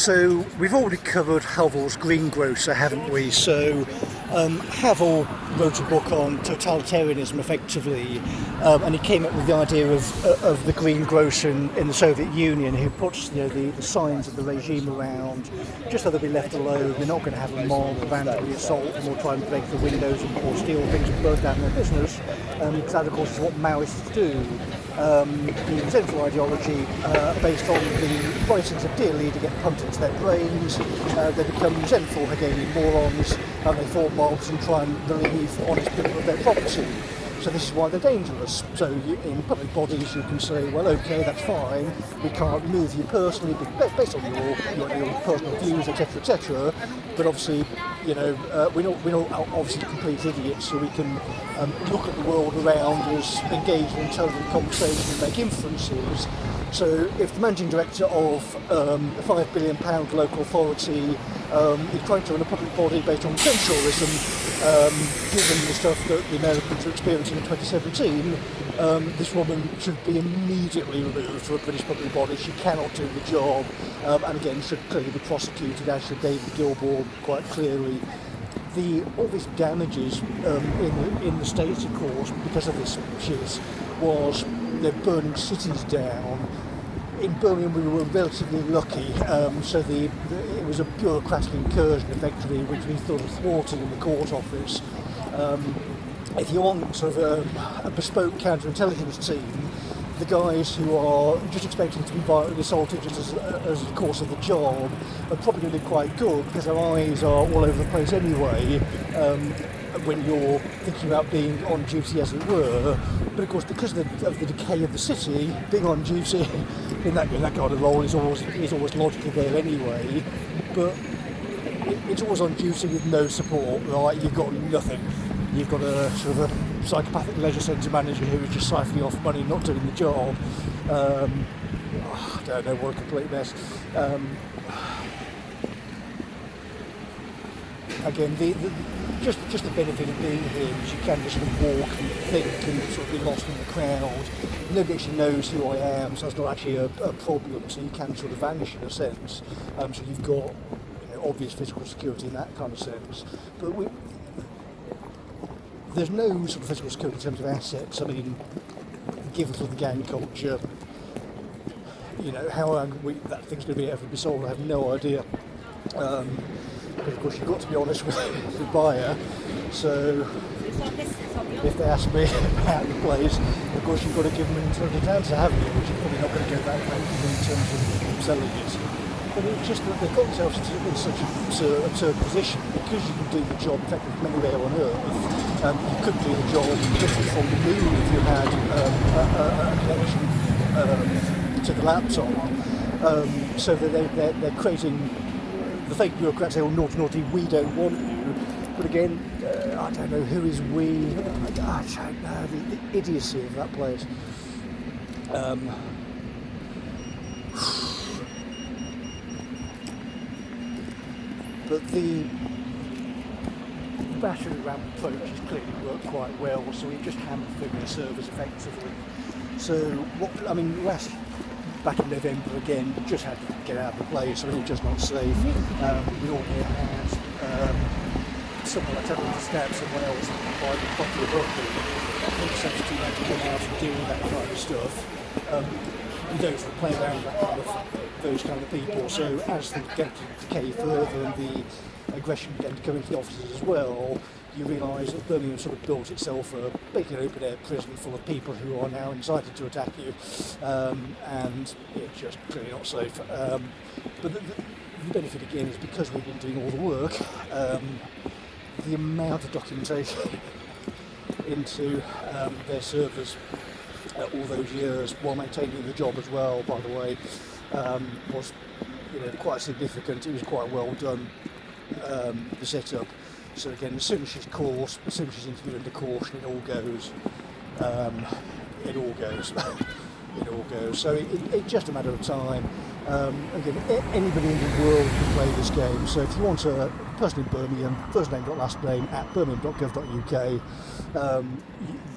So we've already covered Havel's greengrocer, haven't we? So Havel wrote a book on totalitarianism, effectively, and he came up with the idea of the greengrocer in the Soviet Union, who puts the signs of the regime around, just so they'll be left alone. They're not going to have a mob, randomly assault them or try and break the windows or steal things and burn down their business, because that, of course, is what Maoists do. The central ideology based on the writings of dear leader get pumped into their brains. They become resentful Hegelian morons, and they form mobs and try and relieve honest people of their property. So this is why they're dangerous. So in public bodies you can say, well, okay, that's fine, we can't move you personally based on your personal views, etc., etc. But obviously, we're not obviously complete idiots, so we can look at the world around us, engage in intelligent conversation and make inferences. So if the managing director of a £5 billion local authority is trying to run a public body based on essentialism, given the stuff that the Americans are experiencing in 2017, this woman should be immediately removed from a British public body. She cannot do the job, and again should clearly be prosecuted, as should David Gilbourne, quite clearly. The obvious damages in the States, of course, because of this shit, was burning cities down. In Birmingham we were relatively lucky, so it was a bureaucratic incursion effectively, which we thought of thwarted in the court office. If you want sort of a bespoke counterintelligence team, the guys who are just expecting to be violently assaulted just as the course of the job are probably going to be quite good, because their eyes are all over the place anyway, when you're thinking about being on duty, as it were. But of course, because of the decay of the city, being on duty in that kind of role is always logically there anyway. But it's always on duty with no support, right? You've got nothing. You've got a sort of a psychopathic leisure centre manager who is just siphoning off money, not doing the job. I don't know, what a complete mess. Again, just the benefit of being here is you can just sort of walk and think and sort of be lost in the crowd. Nobody actually knows who I am, so that's not actually a problem. So you can sort of vanish in a sense. So you've got obvious physical security in that kind of sense. But there's no sort of physical security in terms of assets. I mean, given sort of the gang culture, how that thing's going to be ever be sold, I have no idea. But of course, you've got to be honest with the buyer. So if they ask me about the place, of course you've got to give them an intelligent answer, haven't you? Which you're probably not going to go that way in terms of selling it. But it's just that they've got themselves in such an absurd position, because you can do the job effectively from anywhere on Earth. You could do the job just from the moon if you had a connection to the laptop. So that they're creating. The fake bureaucrats say, "Oh, naughty, we don't want you." But again, I don't know who is we. I don't know the idiocy of that place. But the battery ramp approach has clearly worked quite well. So we just hammered through the servers effectively. So back in November again, just had to get out of the place. I mean, it's just not safe. We all had someone like telling to stab someone else by the bottle of rugby. I think it's sense too much to come out and deal with that kind of stuff. You don't sort of play around with those kind of people. So as things get to decay further and the aggression began to come into the offices as well, you realise that Birmingham sort of built itself basically an open-air prison full of people who are now incited to attack you, and it's just clearly not safe. But the benefit again is because we've been doing all the work, the amount of documentation into their servers all those years while maintaining the job as well, by the way, was quite significant. It was quite well done, the setup. So again, as soon as she's caught, as soon as she's interviewed under caution, it all goes. It all goes. So it's just a matter of time. Again, anybody in the world can play this game. So if you want a person in Birmingham, first name dot last name at birmingham.gov.uk,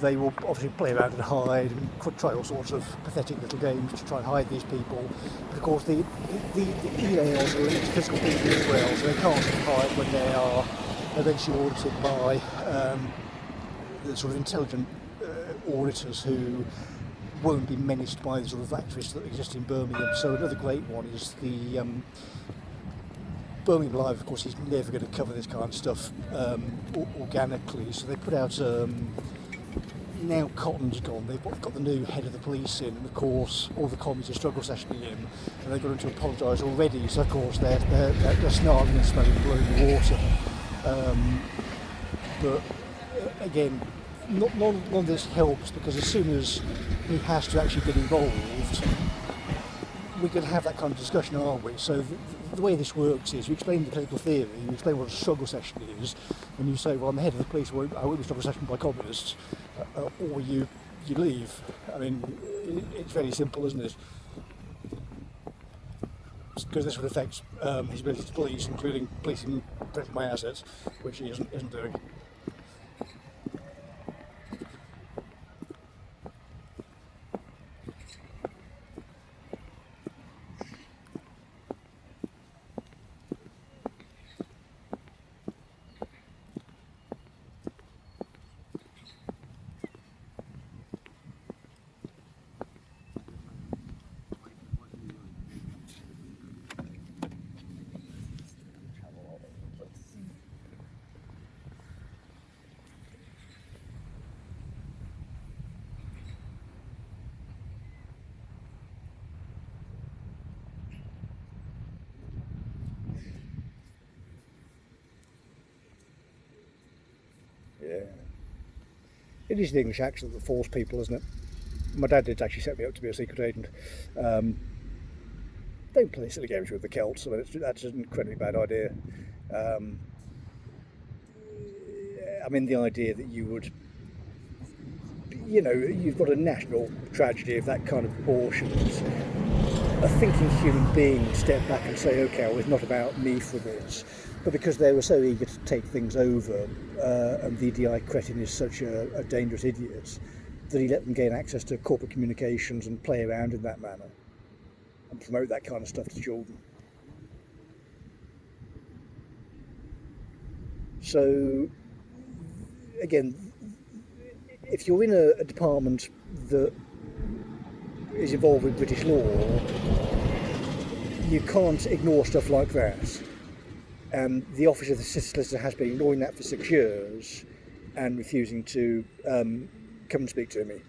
they will obviously play around and hide and try all sorts of pathetic little games to try and hide these people. But of course, the emails are linked to physical people as well, so they can't hide when they are eventually audited by the sort of intelligent auditors who won't be menaced by the sort of activists that exist in Birmingham. So another great one is the Birmingham Live. Of course, is never going to cover this kind of stuff organically, so they put out now Cotton's gone, they've got the new head of the police in, and of course all the commies are struggle sessioning him, and they've got him to apologise already, so of course they're snarling and smelling blue in the water. But again, none of this helps, because as soon as he has to actually get involved, we can have that kind of discussion, aren't we? So the way this works is you explain the political theory, you explain what a struggle session is, and you say, well, I'm the head of the police, I won't be struggle sessioned by communists, or you leave. I mean, it's very simple, isn't it? Because this would affect his ability to police, including policing my assets, which he isn't doing. Yeah. It is the English accent that fools people, isn't it? My dad did actually set me up to be a secret agent. Don't play silly games with the Celts. I mean, that's an incredibly bad idea. I mean, the idea that you would, you've got a national tragedy of that kind of proportions. A thinking human being step back and say, okay, well, it's not about me for this. But because they were so eager to take things over, and the DI cretin is such a dangerous idiot, that he let them gain access to corporate communications and play around in that manner and promote that kind of stuff to children. So, again, if you're in a department that is involved with British law, you can't ignore stuff like that. And the Office of the Solicitor has been ignoring that for 6 years and refusing to come and speak to me.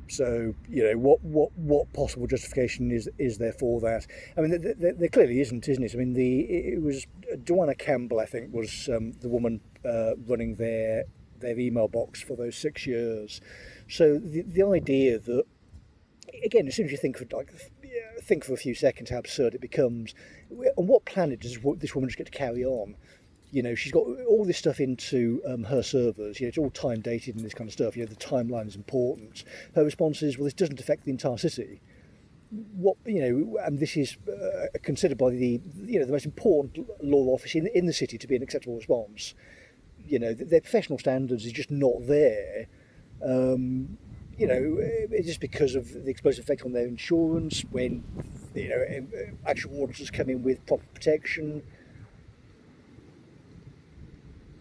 So, what possible justification is there for that? I mean, there clearly isn't it? I mean, it was Joanna Campbell, I think, was the woman running their email box for those 6 years. So the idea that, again, as soon as you think for a few seconds how absurd it becomes, on what planet does this woman just get to carry on? She's got all this stuff into her servers. It's all time dated and this kind of stuff. The timeline is important. Her response is, well, this doesn't affect the entire city. And this is considered by the most important law office in the city to be an acceptable response. Their professional standards is just not there. It's just because of the explosive effect on their insurance when, actual auditors come in with proper protection.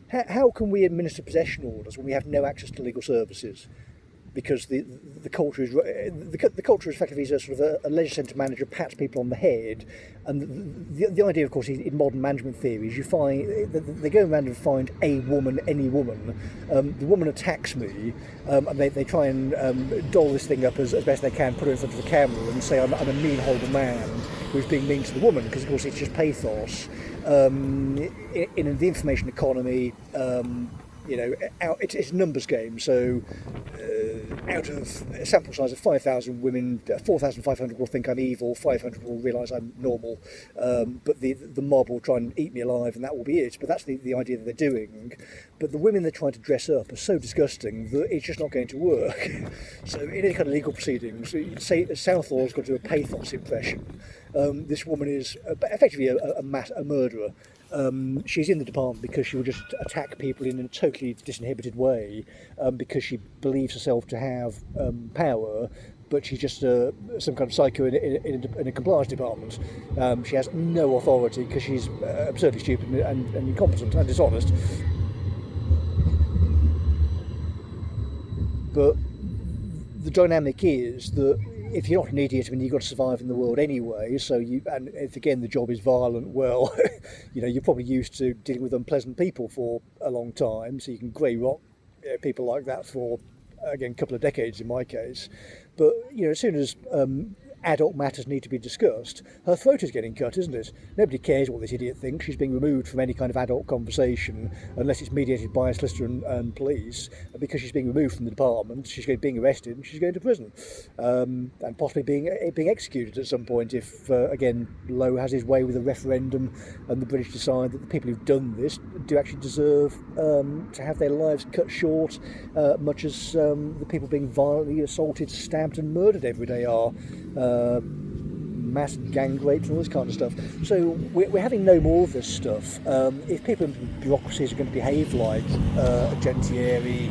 How can we administer possession orders when we have no access to legal services? Because the culture is effectively a sort of a leisure centre manager pats people on the head, and the idea, of course, in modern management theory is you find they go around and find a woman, any woman. The woman attacks me, and they try and doll this thing up as best they can, put it in front of the camera, and say I'm a mean, horrible man who's being mean to the woman, because of course it's just pathos. In the information economy, it's a numbers game. So out of a sample size of 5,000 women, 4,500 will think I'm evil, 500 will realise I'm normal, but the mob will try and eat me alive, and that will be it. But that's the idea that they're doing. But the women they're trying to dress up are so disgusting that it's just not going to work. So in any kind of legal proceedings, say Southall's got to do a pathos impression. This woman is effectively a murderer. She's in the department because she will just attack people in a totally disinhibited way, because she believes herself to have power, but she's just some kind of psycho in a compliance department. She has no authority because she's absurdly stupid and incompetent and dishonest. But the dynamic is that if you're not an idiot, I mean, you've got to survive in the world anyway. So and if again the job is violent, well, you're probably used to dealing with unpleasant people for a long time, so you can grey rot people like that for again a couple of decades in my case. But as soon as adult matters need to be discussed, her throat is getting cut, isn't it? Nobody cares what this idiot thinks. She's being removed from any kind of adult conversation unless it's mediated by a solicitor and police. Because she's being removed from the department, she's being arrested and she's going to prison, and possibly being executed at some point if again Lowe has his way with a referendum and the British decide that the people who've done this do actually deserve to have their lives cut short, much as the people being violently assaulted, stabbed and murdered every day are. Mass gang rapes and all this kind of stuff. So we're having no more of this stuff. If people in bureaucracies are going to behave like Gentieri,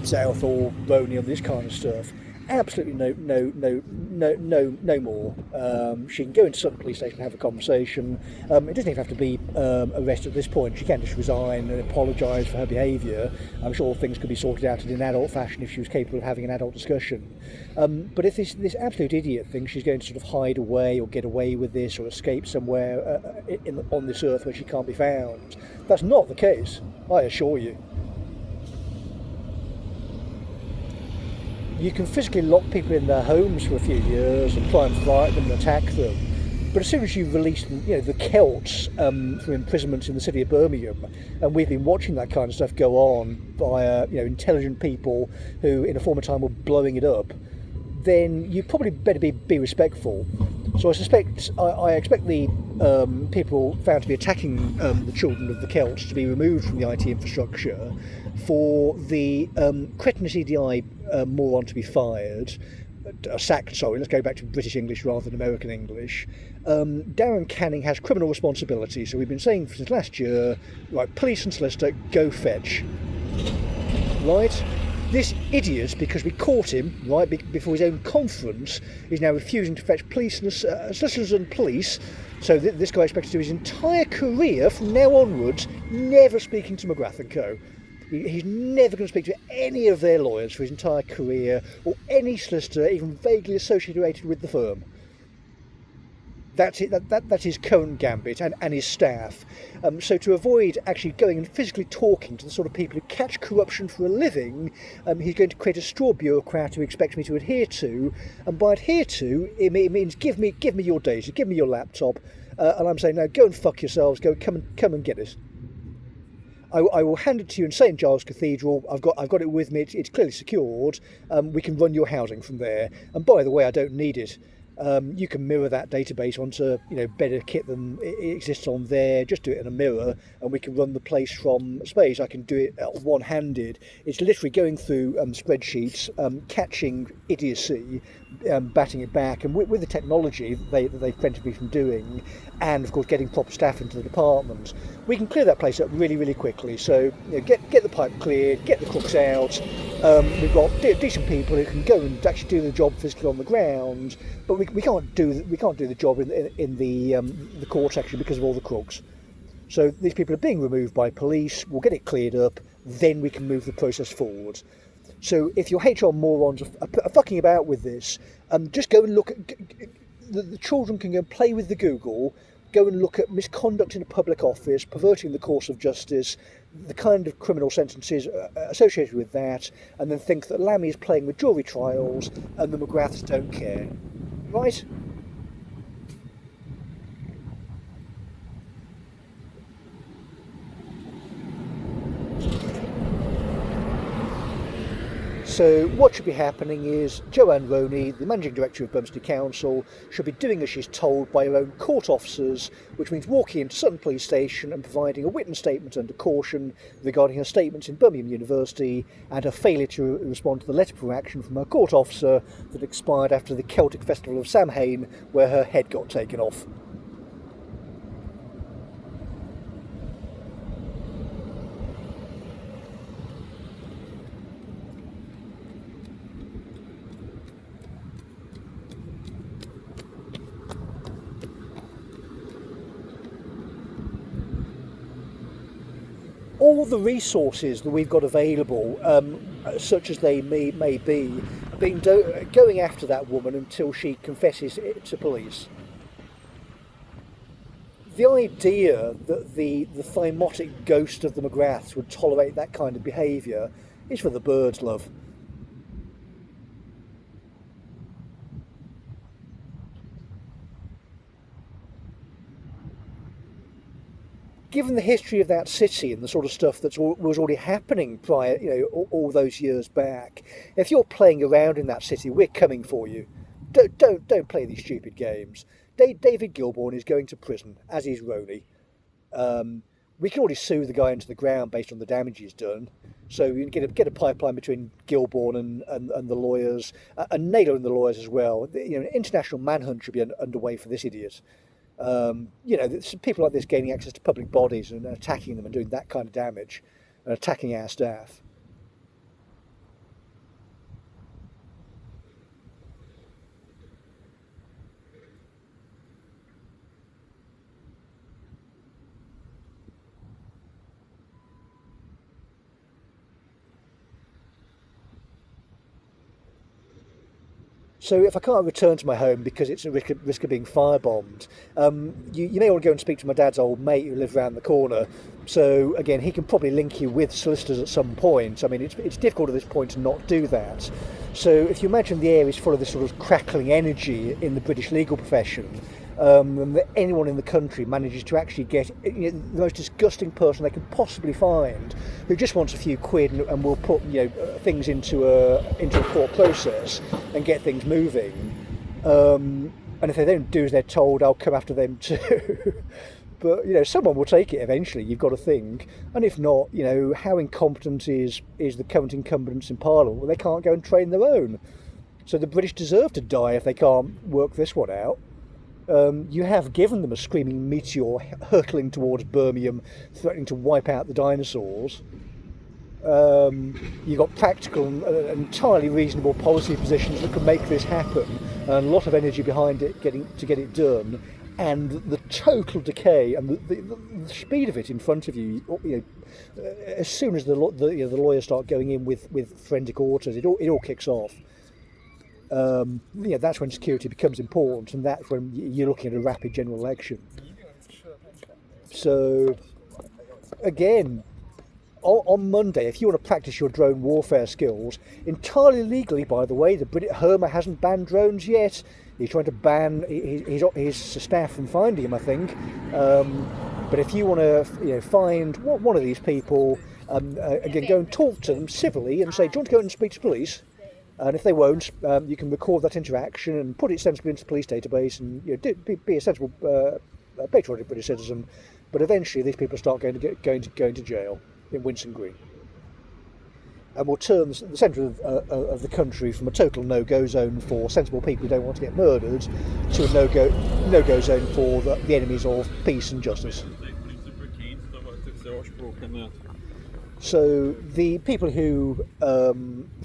Southall, Boney, and this kind of stuff, absolutely no more. She can go into some police station and have a conversation. It doesn't even have to be arrested at this point. She can just resign and apologise for her behaviour. I'm sure things could be sorted out in an adult fashion if she was capable of having an adult discussion. But if this absolute idiot thinks she's going to sort of hide away or get away with this or escape somewhere on this earth where she can't be found, that's not the case, I assure you. You can physically lock people in their homes for a few years and try and frighten them and attack them. But as soon as you release the Celts from imprisonments in the city of Birmingham, and we've been watching that kind of stuff go on by intelligent people who in a former time were blowing it up, then you probably better be respectful. So I expect the people found to be attacking the children of the Celts to be removed from the IT infrastructure, for the cretinous EDI moron to be fired, sacked, sorry, let's go back to British English rather than American English. Darren Canning has criminal responsibility, so we've been saying since last year, right, police and solicitor, go fetch. Right? This idiot, because we caught him, right, before his own conference, is now refusing to fetch police and solicitors and police. So this guy expects to do his entire career from now onwards never speaking to McGrath & Co. He's never going to speak to any of their lawyers for his entire career, or any solicitor even vaguely associated with the firm. That's it. That's his current gambit and his staff. So to avoid actually going and physically talking to the sort of people who catch corruption for a living, he's going to create a straw bureaucrat who expects me to adhere to. And by adhere to, it means give me your data, give me your laptop, and I'm saying, no, go and fuck yourselves. Come and get it. I will hand it to you in St Giles Cathedral. I've got it with me. It's clearly secured. We can run your housing from there. And by the way, I don't need it. You can mirror that database onto better kit than it exists on there. Just do it in a mirror, and we can run the place from space. I can do it one-handed. It's literally going through spreadsheets, catching idiocy, batting it back, and with the technology that they've prevented me from doing, and of course getting proper staff into the department, we can clear that place up really, really quickly. So get the pipe cleared, get the crooks out. We've got decent people who can go and actually do the job physically on the ground, but we can't do the job in the court section because of all the crooks. So these people are being removed by police. We'll get it cleared up, then we can move the process forward. So if your HR morons are fucking about with this, just go and look at the children can go and play with the Google. Go and look at misconduct in a public office, perverting the course of justice, the kind of criminal sentences associated with that, and then think that Lammy is playing with jury trials and the McGraths don't care. Right? So what should be happening is Joanne Roney, the Managing Director of Birmingham City Council, should be doing as she's told by her own court officers, which means walking into Sutton Police Station and providing a written statement under caution regarding her statements in Birmingham University and her failure to respond to the letter of action from her court officer that expired after the Celtic Festival of Samhain, where her head got taken off. All the resources that we've got available, such as they may be, have been going after that woman until she confesses it to police. The idea that the thymotic ghost of the McGraths would tolerate that kind of behaviour is for the birds, love. Given the history of that city and the sort of stuff that was already happening prior, all those years back, if you're playing around in that city, we're coming for you. Don't play these stupid games. David Gilbourne is going to prison, as is Roney. We can already sue the guy into the ground based on the damage he's done. So you can get a pipeline between Gilbourne and the lawyers, and Naylor and the lawyers as well. An international manhunt should be underway for this idiot. People like this gaining access to public bodies and attacking them and doing that kind of damage and attacking our staff. So if I can't return to my home because it's a risk of being firebombed, you may want to go and speak to my dad's old mate who lives around the corner. So again, he can probably link you with solicitors at some point. I mean, it's difficult at this point to not do that. So if you imagine the air is full of this sort of crackling energy in the British legal profession, and that anyone in the country manages to actually get the most disgusting person they can possibly find, who just wants a few quid and will put things into a court process and get things moving. And if they don't do as they're told, I'll come after them too. But someone will take it eventually. You've got to think, and if not, how incompetent is the current incumbents in Parliament? Well, they can't go and train their own. So the British deserve to die if they can't work this one out. You have given them a screaming meteor hurtling towards Birmingham, threatening to wipe out the dinosaurs. You've got practical and entirely reasonable policy positions that can make this happen, and a lot of energy behind it to get it done. And the total decay and the speed of it in front of you, as soon as the lawyers start going in with forensic auditors, it all kicks off. That's when security becomes important, and that's when you're looking at a rapid general election. So, again, on Monday, if you want to practice your drone warfare skills, entirely legally, by the way, Hermer hasn't banned drones yet. He's trying to ban his staff from finding him, I think. But if you want to find one of these people, again, go and talk to them civilly and say, do you want to go and speak to police? And if they won't, you can record that interaction and put it sensibly into the police database and be a sensible, patriotic British citizen. But eventually, these people start going to jail in Winson Green, and will turn the centre of the country from a total no-go zone for sensible people who don't want to get murdered to a no-go zone for the enemies of peace and justice. So the people who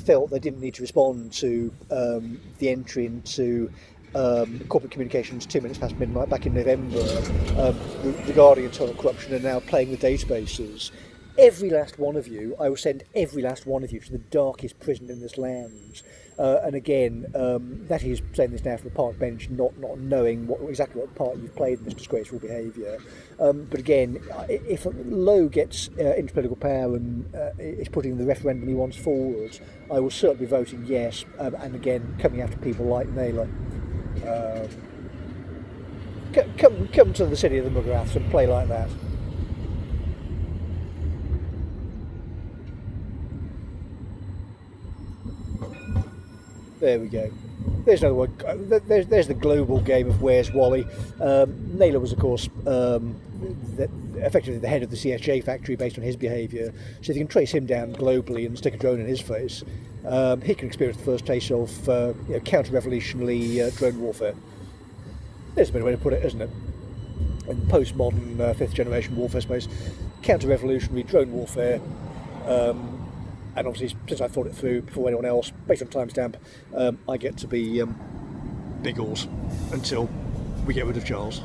felt they didn't need to respond to the entry into corporate communications 2 minutes past midnight back in November regarding internal corruption are now playing with databases. Every last one of you, I will send every last one of you to the darkest prison in this land. And again, that is saying this now from a park bench, not knowing exactly what part you've played in this disgraceful behaviour. But again, if Lowe gets into political power and is putting the referendum he wants forward, I will certainly be voting yes. And again, coming after people like Naylor. Come to the city of the McGraths and play like that. There we go. There's another one. There's the global game of Where's Wally. Naylor was, of course, effectively the head of the CSJ factory based on his behaviour. So if you can trace him down globally and stick a drone in his face, he can experience the first taste of counter-revolutionary drone warfare. There's a better way to put it, isn't it? In postmodern fifth-generation warfare space, counter-revolutionary drone warfare. And obviously, since I thought it through before anyone else, based on timestamp, I get to be Biggles until we get rid of Charles.